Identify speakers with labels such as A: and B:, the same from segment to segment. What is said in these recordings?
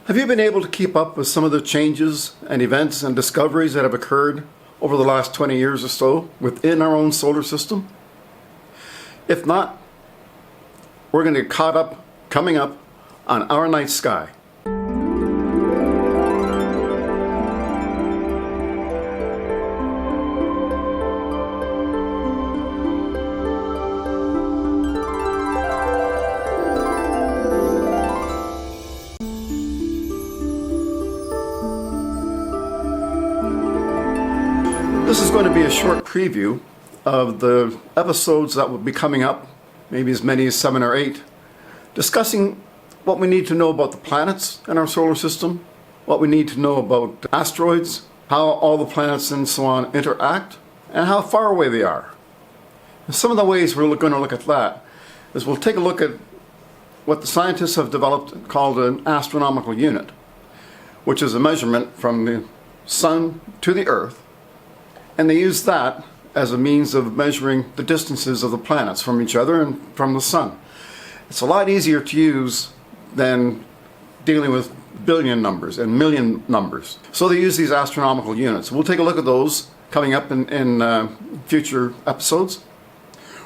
A: Have you been able to keep up with some of the changes and events and discoveries that have occurred over the last 20 years or so within our own solar system? If not, we're going to get caught up coming up on Our Night Sky. This is going to be a short preview of the episodes that will be coming up, maybe as many as 7 or 8, discussing what we need to know about the planets in our solar system, what we need to know about asteroids, how all the planets and so on interact, and how far away they are. And some of the ways we're going to look at that is we'll take a look at what the scientists have developed called an astronomical unit, which is a measurement from the Sun to the Earth. And they use that as a means of measuring the distances of the planets from each other and from the Sun. It's a lot easier to use than dealing with billion numbers and million numbers. So they use these astronomical units. We'll take a look at those coming up in future episodes.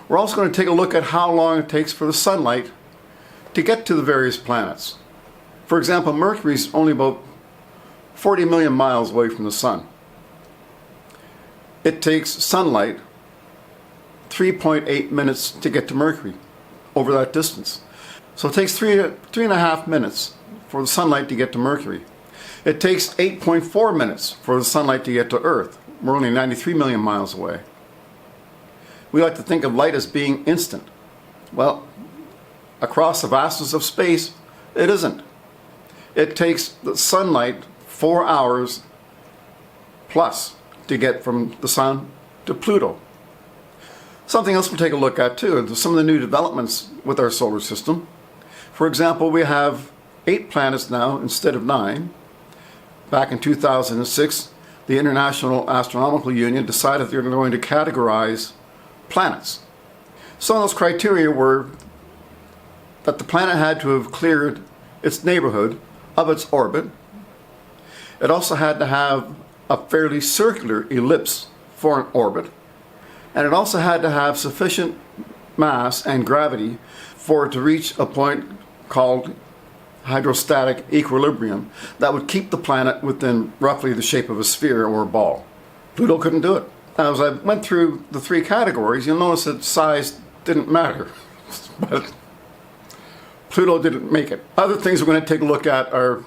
A: We're also going to take a look at how long it takes for the sunlight to get to the various planets. For example, Mercury is only about 40 million miles away from the Sun. It takes sunlight 3.8 minutes to get to Mercury over that distance. So it takes three and a half minutes for the sunlight to get to Mercury. It takes 8.4 minutes for the sunlight to get to Earth. We're only 93 million miles away. We like to think of light as being instant. Well, across the vastness of space, it isn't. It takes the sunlight 4 hours plus to get from the Sun to Pluto. Something else we'll take a look at too is some of the new developments with our solar system. For example, we have 8 planets now instead of 9. Back in 2006, the International Astronomical Union decided they were going to categorize planets. Some of those criteria were that the planet had to have cleared its neighborhood of its orbit. It also had to have a fairly circular ellipse for an orbit, and it also had to have sufficient mass and gravity for it to reach a point called hydrostatic equilibrium that would keep the planet within roughly the shape of a sphere or a ball. Pluto couldn't do it. Now, as I went through the 3 categories, you'll notice that size didn't matter, but Pluto didn't make it. Other things we're going to take a look at are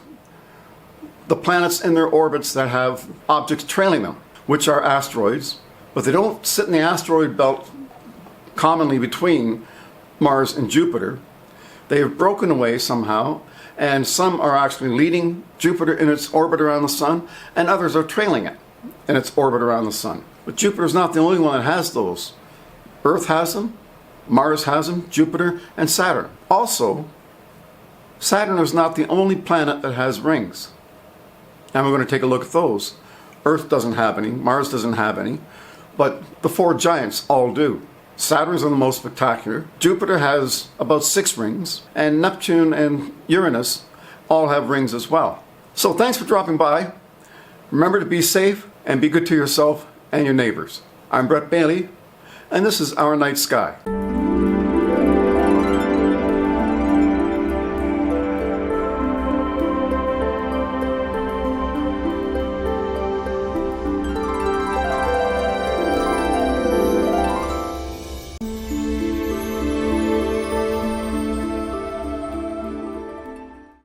A: the planets in their orbits that have objects trailing them, which are asteroids, but they don't sit in the asteroid belt commonly between Mars and Jupiter. They have broken away somehow, and some are actually leading Jupiter in its orbit around the Sun, and others are trailing it in its orbit around the Sun. But Jupiter's not the only one that has those. Earth has them, Mars has them, Jupiter, and Saturn. Also, Saturn is not the only planet that has rings. And we're going to take a look at those. Earth doesn't have any, Mars doesn't have any, but the 4 giants all do. Saturn's are the most spectacular. Jupiter has about 6 rings, and Neptune and Uranus all have rings as well. So thanks for dropping by. Remember to be safe and be good to yourself and your neighbors. I'm Brett Bailey, and this is Our Night Sky.